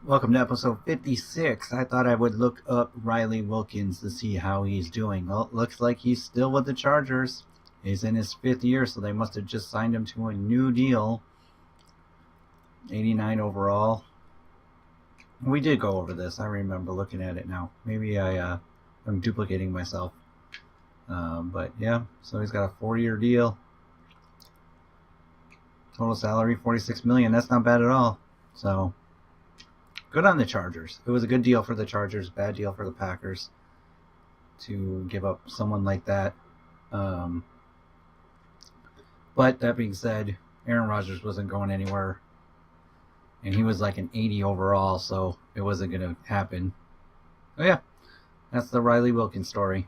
Welcome to episode 56. I thought I would look up Riley Wilkins to see how he's doing. Well, it looks like he's still with the Chargers. He's in his 5th year, so they must have just signed him to a new deal. 89 overall. We did go over this. I remember looking at it now. Maybe I'm duplicating myself. But yeah, so he's got a 4-year deal. Total salary $46 million. That's not bad at all. So good on the Chargers. It was a good deal for the Chargers, bad deal for the Packers to give up someone like that. But that being said, Aaron Rodgers wasn't going anywhere. And he was like an 80 overall, so it wasn't going to happen. Oh yeah, that's the Riley Wilkins story.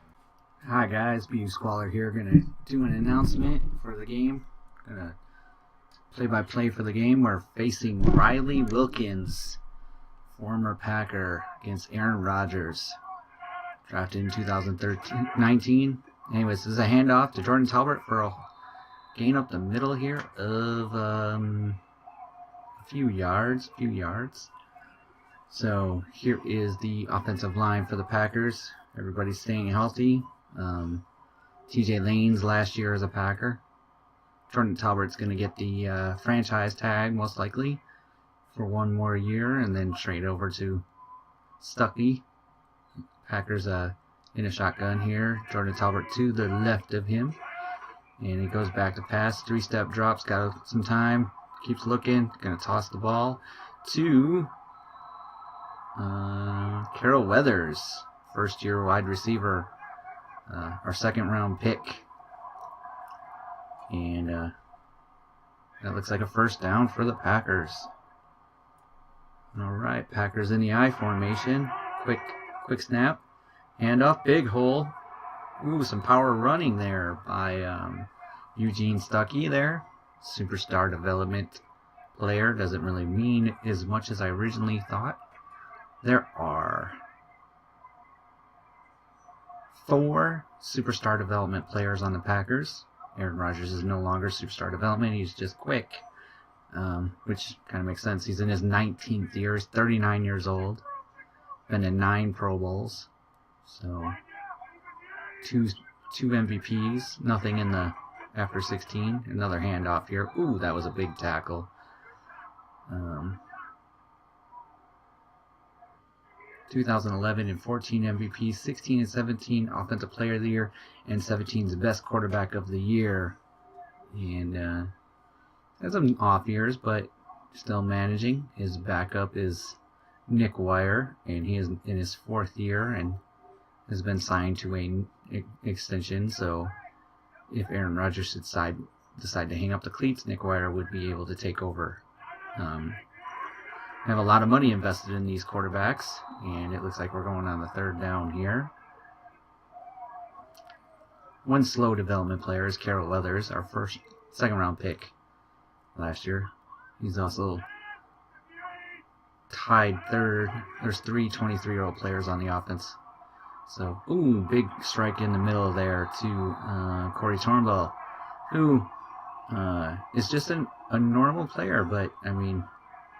Hi guys, BU Squaller here. Gonna do an announcement for the game. Gonna play-by-play for the game. We're facing Riley Wilkins, former Packer, against Aaron Rodgers, drafted in 2019. Anyways, this is a handoff to Jordan Talbot for a gain up the middle here of a few yards. So here is the offensive line for the Packers. Everybody's staying healthy. TJ Lane's last year as a Packer. Jordan Talbert's going to get the franchise tag most likely for one more year and then trade over to Stuckey. Packers in a shotgun here. Jordan Talbot to the left of him. And he goes back to pass. 3-step drops. Got some time. Keeps looking. Going to toss the ball to Carol Weathers. First-year wide receiver. Our second-round pick. And that looks like a first down for the Packers. All right, Packers in the I formation. Quick snap. Handoff, big hole. Ooh, some power running there by Eugene Stuckey there. Superstar development player. Doesn't really mean as much as I originally thought. There are 4 superstar development players on the Packers. Aaron Rodgers is no longer superstar development. He's just quick, which kind of makes sense. He's in his 19th year. He's 39 years old. Been in 9 Pro Bowls. So two MVPs. Nothing in the after 16. Another handoff here. Ooh, that was a big tackle. 2011 and 14 MVPs, 16 and 17 Offensive Player of the Year, and 17's Best Quarterback of the Year. And has some off years, but still managing. His backup is Nick Wire, and he is in his 4th year and has been signed to an extension. So if Aaron Rodgers should decide to hang up the cleats, Nick Wire would be able to take over. Have a lot of money invested in these quarterbacks, and it looks like we're going on the 3rd down here. One slow development player is Carol Weathers, our second-round pick last year. He's also tied 3rd. There's 3 23-year-old players on the offense. So, ooh, big strike in the middle there to Corey Turnbull, who is just a normal player, but, I mean,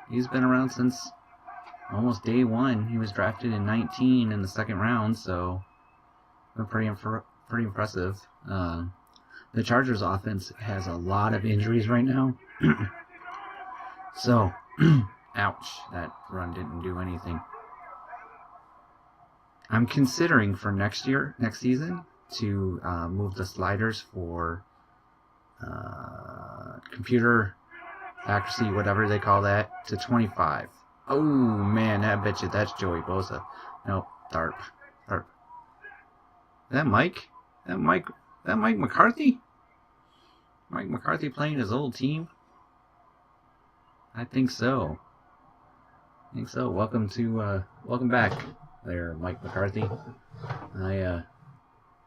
he's been around since almost day one. He was drafted in 19 in the 2nd round, so pretty impressive. The Chargers offense has a lot of injuries right now. So, ouch, that run didn't do anything. I'm considering for next season, to move the sliders for computer accuracy, whatever they call that, to 25. Oh, man, I bet you that's Joey Bosa. Nope, Tharp. Is that Mike? That Mike McCarthy? Mike McCarthy playing his old team? I think so. Welcome back there, Mike McCarthy. I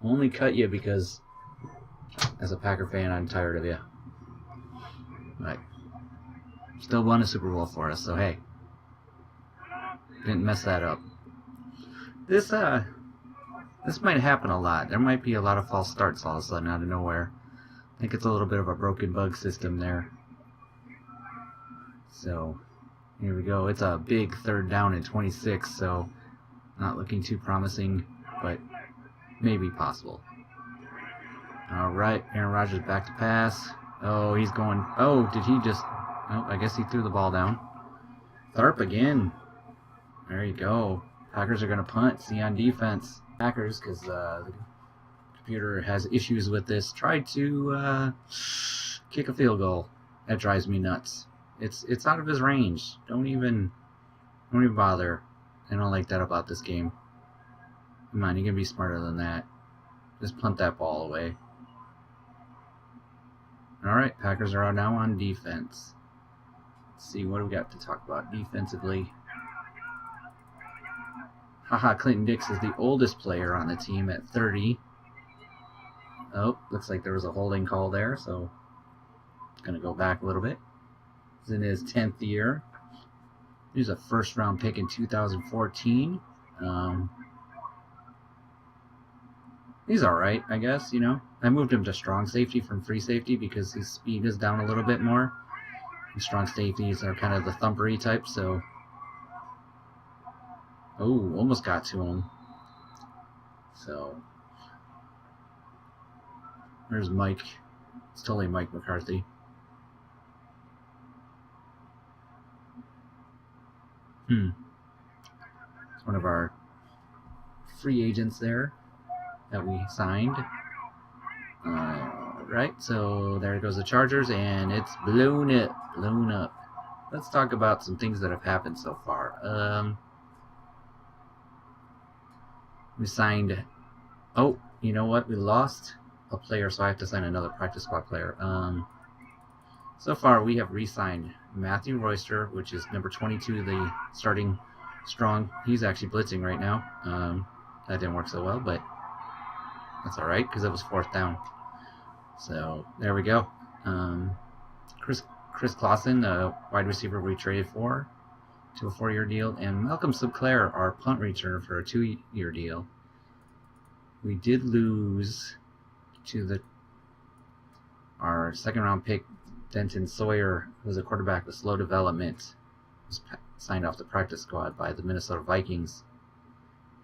only cut you because, as a Packer fan, I'm tired of you. But still won a Super Bowl for us, so hey. Didn't mess that up. This might happen a lot. There might be a lot of false starts all of a sudden out of nowhere. I think it's a little bit of a broken bug system there. So, Here we go. It's a big 3rd down and 26, so not looking too promising, but maybe possible. All right, Aaron Rodgers back to pass. Oh, he's going. Oh, did he just? Oh, I guess he threw the ball down. Tharp again. There you go. Packers are going to punt. See on defense. Packers, because the computer has issues with this. Tried to kick a field goal. That drives me nuts. It's out of his range. Don't even bother. I don't like that about this game. Come on, you can be smarter than that. Just punt that ball away. All right, Packers are now on defense. Let's see, what do we got to talk about defensively? Haha, Clinton Dix is the oldest player on the team at 30. Oh, looks like there was a holding call there, so it's going to go back a little bit. He's in his 10th year. He's a 1st-round pick in 2014. He's all right, I guess, you know. I moved him to strong safety from free safety because his speed is down a little bit more. And strong safeties are kind of the thumpery type, so... Oh, almost got to him. So... There's Mike. It's totally Mike McCarthy. It's one of our free agents there that we signed. Right, so there goes the Chargers, and it's blown up. Let's talk about some things that have happened so far. We signed... Oh, you know what? We lost a player, so I have to sign another practice squad player. So far, we have re-signed Matthew Royster, which is number 22, the starting strong. He's actually blitzing right now. That didn't work so well, but that's all right because it was 4th down. So there we go. Chris Clausen, the wide receiver we traded for, to a 4-year deal, and Malcolm Sinclair, our punt returner, for a 2-year deal. We did lose to our 2nd-round pick, Denton Sawyer, who was a quarterback with slow development, was signed off the practice squad by the Minnesota Vikings.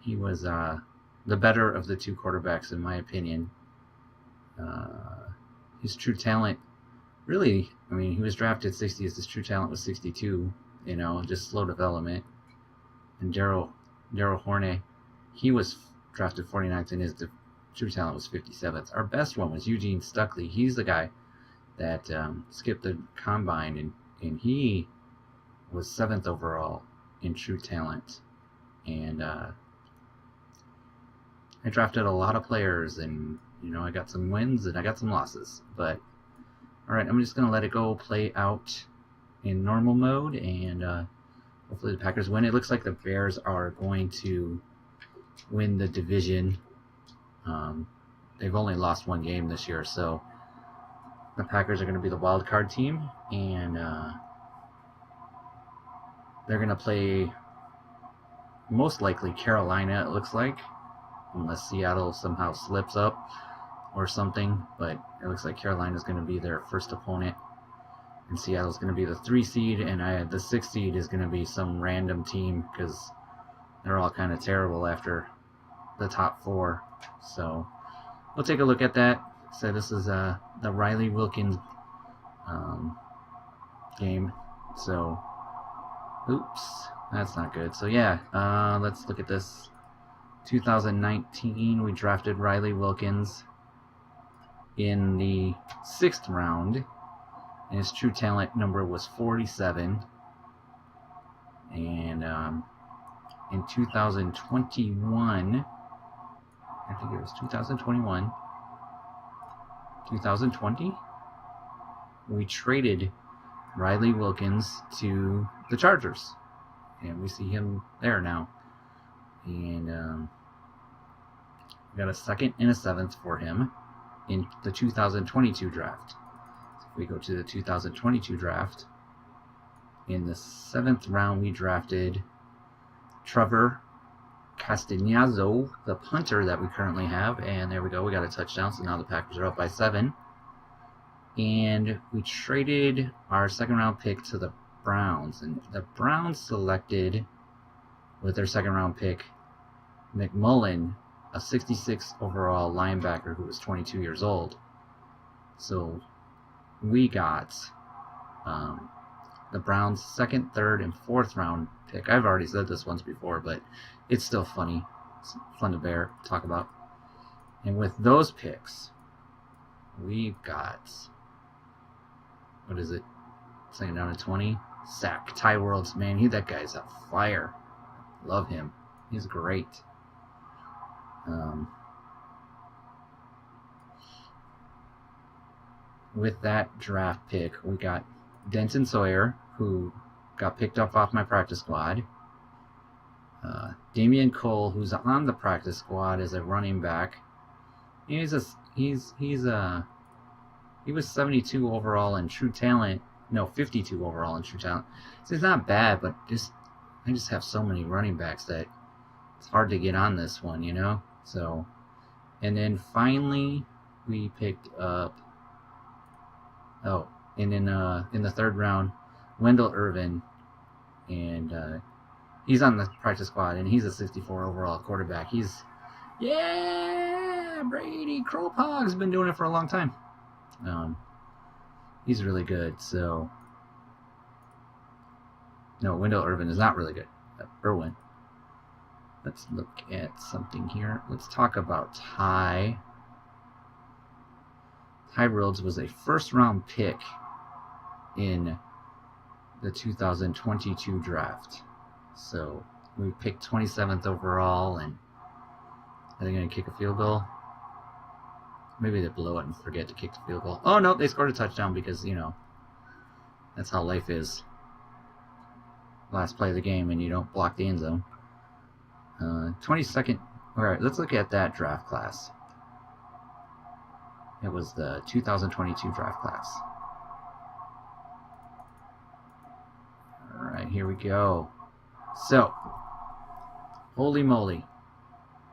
He was the better of the 2 quarterbacks, in my opinion. His true talent, really, I mean, he was drafted 60. His true talent was 62, you know, just slow development. And Daryl Horney, he was drafted 49th, and his true talent was 57th. Our best one was Eugene Stuckley. He's the guy that skipped the combine, and he was 7th overall in true talent. And I drafted a lot of players, and you know, I got some wins and I got some losses. But all right, I'm just gonna let it go play out in normal mode, and hopefully the Packers win. It looks like the Bears are going to win the division. They've only lost 1 game this year, so the Packers are going to be the wild card team, and they're going to play most likely Carolina, it looks like, unless Seattle somehow slips up or something. But it looks like Carolina is going to be their first opponent, and Seattle is going to be the 3 seed, and the 6 seed is going to be some random team because they're all kind of terrible after the top 4. So we'll take a look at that. So this is the Riley Wilkins game. So, oops, that's not good. So yeah, let's look at this. 2019, we drafted Riley Wilkins in the 6th round, and his true talent number was 47. And in 2021, I think it was 2021, 2020, we traded Riley Wilkins to the Chargers, and we see him there now. And we got a 2nd and a 7th for him in the 2022 draft. So if we go to the 2022 draft, in the 7th round we drafted Trevor Castagnazzo, the punter that we currently have, and there we go, we got a touchdown, so now the Packers are up by 7. And we traded our 2nd round pick to the Browns, and the Browns selected with their second round pick McMullen, a 66 overall linebacker who was 22 years old. So we got the Browns' second, third, and fourth round pick. I've already said this once before, but it's still funny. It's fun to talk about. And with those picks, we've got, what is it? Second down to 20. Sack. Ty Worlds, man, that guy's a fire. Love him. He's great. With that draft pick, we got Denton Sawyer, who got picked up off my practice squad. Damian Cole, who's on the practice squad as a running back. He was 72 overall in true talent. No, 52 overall in true talent. So it's not bad, but I just have so many running backs that it's hard to get on this one, you know? So, and then finally we picked up, and then in the third round, Wendell Irvin, and he's on the practice squad, and he's a 64 overall quarterback. Brady Crowpog's been doing it for a long time. He's really good. So, no, Wendell Irvin is not really good. Irwin. Let's look at something here. Let's talk about Ty. Ty Rhodes was a first-round pick in the 2022 draft. So we picked 27th overall, and are they going to kick a field goal? Maybe they blow it and forget to kick the field goal. Oh, no, they scored a touchdown because, you know, that's how life is. Last play of the game, and you don't block the end zone. 22nd. All right, let's look at that draft class. It was the 2022 draft class. All right, here we go. So, holy moly.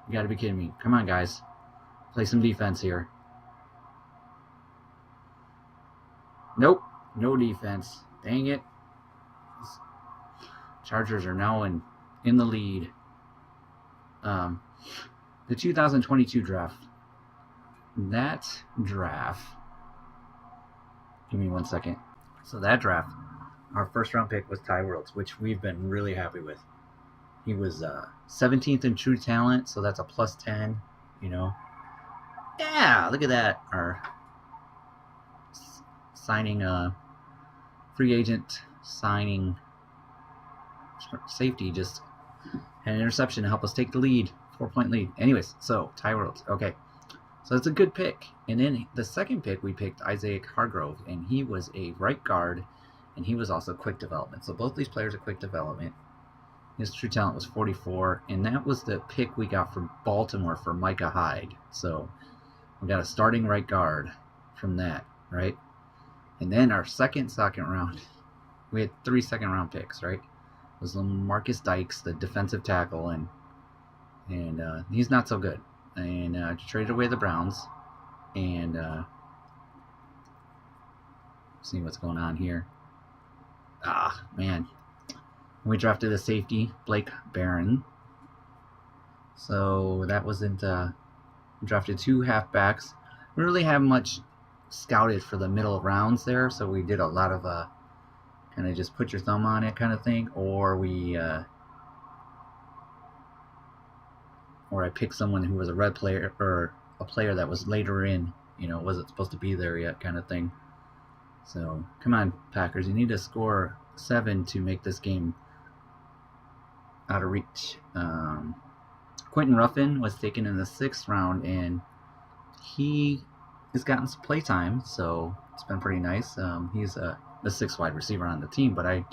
You got to be kidding me. Come on, guys. Play some defense here. Nope. No defense. Dang it. Chargers are now in the lead. The 2022 draft. That draft. Give me 1 second. So that draft, our first round pick was Ty Worlds, which we've been really happy with. He was 17th in true talent, so that's a plus 10, you know. Yeah, look at that. Our signing, free agent signing safety just had an interception to help us take the lead, 4-point lead. Anyways, so Ty Worlds, okay. So it's a good pick. And then the second pick, we picked Isaiah Hargrove, and he was a right guard, and he was also quick development. So both these players are quick development. His true talent was 44, and that was the pick we got from Baltimore for Micah Hyde. So we got a starting right guard from that, right? And then our second round, we had 3 second-round picks, right? It was Marcus Dykes, the defensive tackle, and he's not so good. And traded away the Browns, and see what's going on here. Man. We drafted a safety, Blake Barron. So that wasn't, we drafted 2 halfbacks. We really haven't much scouted for the middle rounds there, so we did a lot of kind of just put your thumb on it kind of thing, or I picked someone who was a red player, or a player that was later in, you know, wasn't supposed to be there yet kind of thing. So, come on, Packers. You need to score 7 to make this game out of reach. Quentin Ruffin was taken in the 6th round, and he has gotten some play time, so it's been pretty nice. He's the 6th wide receiver on the team, but I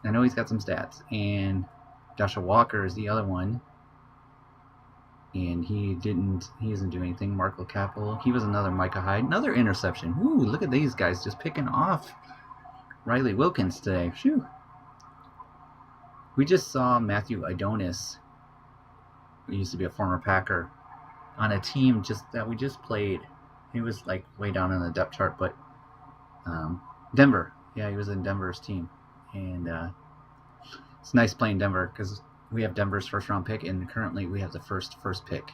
know he's got some stats. And Joshua Walker is the other one, and he doesn't do anything. Marco Capel, he was another Micah Hyde, another interception. Ooh, look at these guys just picking off Riley Wilkins today. Phew. We just saw Matthew Adonis, who used to be a former Packer, on a team that we just played. He was like way down on the depth chart, but Denver. Yeah, he was in Denver's team. And it's nice playing Denver because we have Denver's first round pick, and currently we have the first pick.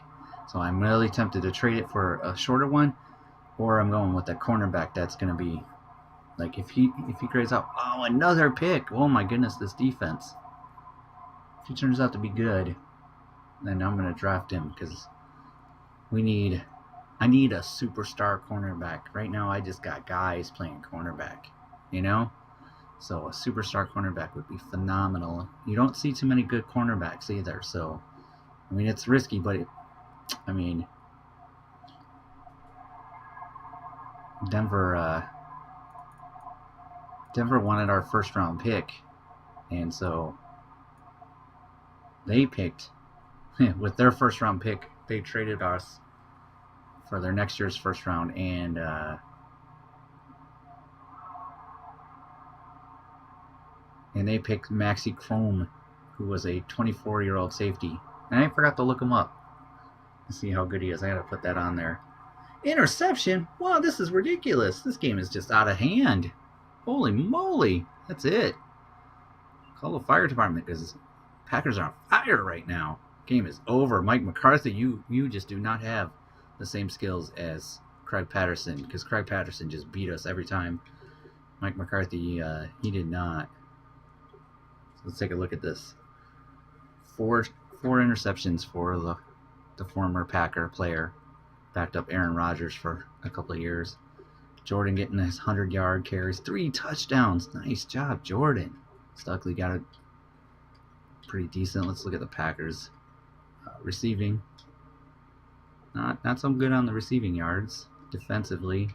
So I'm really tempted to trade it for a shorter one, or I'm going with that cornerback that's going to be like if he grades out. Oh, another pick! Oh my goodness, this defense. If he turns out to be good, then I'm going to draft him because I need a superstar cornerback. Right now, I just got guys playing cornerback, you know? So a superstar cornerback would be phenomenal. You don't see too many good cornerbacks either. So, I mean, it's risky, but Denver wanted our first round pick, and so they picked with their first round pick. They traded us for their next year's first round, and they picked Maxi Chrome, who was a 24-year-old safety. And I forgot to look him up to see how good he is. I got to put that on there. Interception? Wow, this is ridiculous. This game is just out of hand. Holy moly. That's it. Call the fire department because Packers are on fire right now. Game is over. Mike McCarthy, you just do not have the same skills as Craig Patterson because Craig Patterson just beat us every time. Mike McCarthy, he did not. So let's take a look at this. Four interceptions for the former Packer player. Backed up Aaron Rodgers for a couple of years. Jordan getting his 100-yard carries. 3 touchdowns. Nice job, Jordan. Stuckley got it pretty decent. Let's look at the Packers. Receiving. Not so good on the receiving yards. Defensively.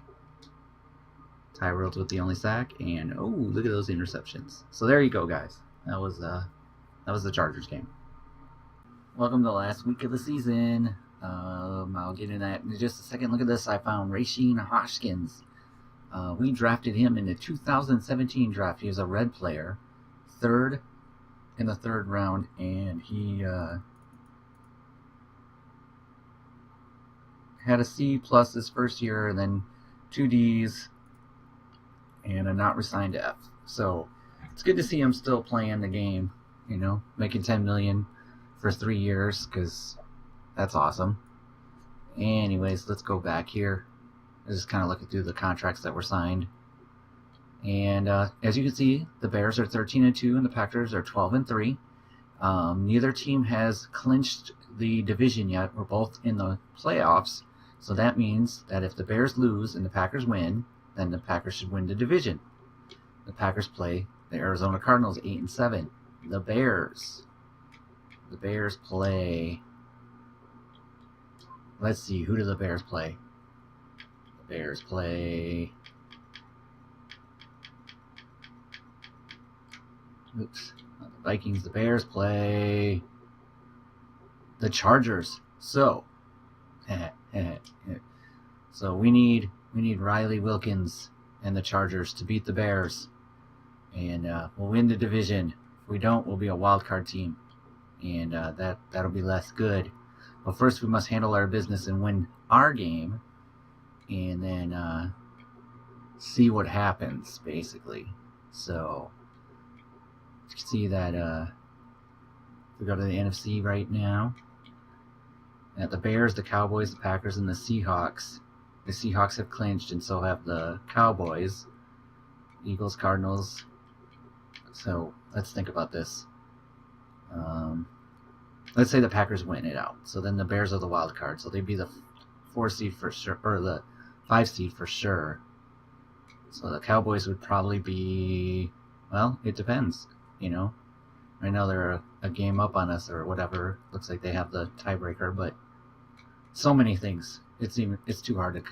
Tyreel's with the only sack. And, oh, look at those interceptions. So there you go, guys. That was the Chargers game. Welcome to the last week of the season. I'll get into that in just a second. Look at this. I found Rasheen Hoskins. We drafted him in the 2017 draft. He was a red player. In the third round. And he had a C plus his first year. And then 2 Ds. And a not resigned F. So it's good to see him still playing the game. You know, making $10 million for 3 years. Because that's awesome. Anyways, let's go back here. I'm just kind of looking through the contracts that were signed. And as you can see, the Bears are 13-2 and the Packers are 12-3. Neither team has clinched the division yet. We're both in the playoffs. So that means that if the Bears lose and the Packers win, then the Packers should win the division. The Packers play the Arizona Cardinals 8-7. The Bears play. Let's see, who do the Bears play? The Bears play. Oops. Not the Vikings. The Bears play the Chargers. So, so we need Riley Wilkins and the Chargers to beat the Bears, and we'll win the division. If we don't, we'll be a wild card team, and that'll be less good. But first, we must handle our business and win our game, and then see what happens, basically. So, you can see that we go to the NFC right now. At the Bears, the Cowboys, the Packers, and the Seahawks. The Seahawks have clinched, and so have the Cowboys. Eagles, Cardinals. So, let's think about this. Let's say the Packers win it out. So then the Bears are the wild card. So they'd be the 4 seed for sure, or the 5 seed for sure. So the Cowboys would probably be, well, it depends, you know. Right now they're a game up on us or whatever. Looks like they have the tiebreaker, but so many things. It's too hard to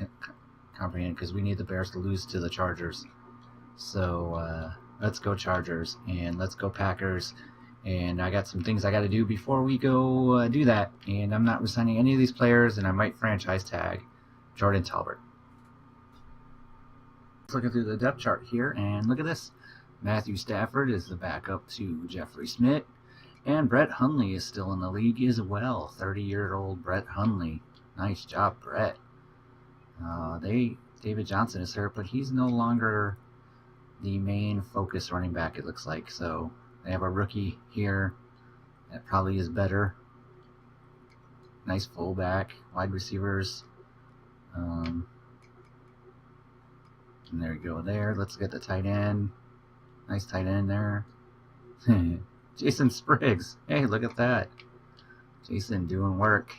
comprehend because we need the Bears to lose to the Chargers. So let's go Chargers and let's go Packers. And I got some things I got to do before we go do that. And I'm not resigning any of these players, and I might franchise tag Jordan Talbert. Let's look through the depth chart here, and look at this. Matthew Stafford is the backup to Jeffrey Smith, and Brett Hundley is still in the league as well. 30-year-old Brett Hundley. Nice job, Brett. David Johnson is hurt, but he's no longer the main focus running back, it looks like. So they have a rookie here that probably is better. Nice fullback, wide receivers. And there you go there. Let's get the tight end. Nice tight end there. Jason Spriggs. Hey, look at that. Jason doing work.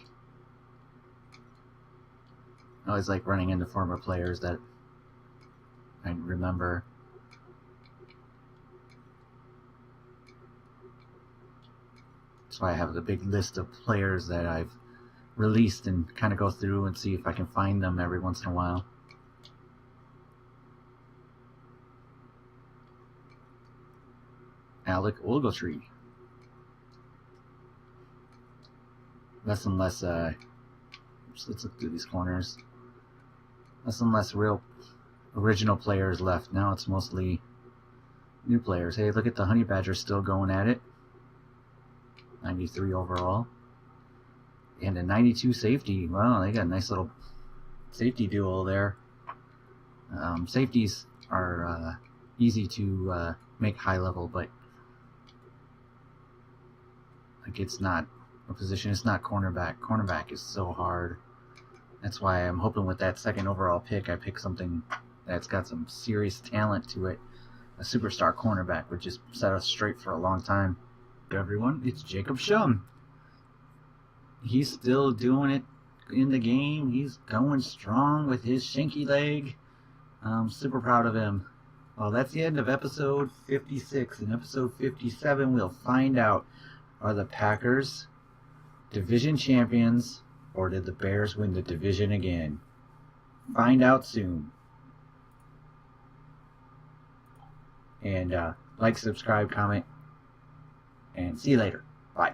I always like running into former players that I remember. That's why I have the big list of players that I've released and kind of go through and see if I can find them every once in a while. Alec Ogletree. Less and less, let's look through these corners. Less and less real original players left. Now it's mostly new players. Hey, look at the Honey Badger still going at it. 93 overall. And a 92 safety. Wow, they got a nice little safety duo there. Safeties are easy to make high level, but like it's not a position. It's not cornerback. Cornerback is so hard. That's why I'm hoping with that second overall pick, I pick something that's got some serious talent to it. A superstar cornerback would just set us straight for a long time. Everyone, it's Jacob Shum. He's still doing it in the game. He's going strong with his shanky leg. I'm super proud of him. Well, that's the end of episode 56. In episode 57, we'll find out, are the Packers division champions, or did the Bears win the division again? Find out soon. And like, subscribe, comment, and see you later. Bye.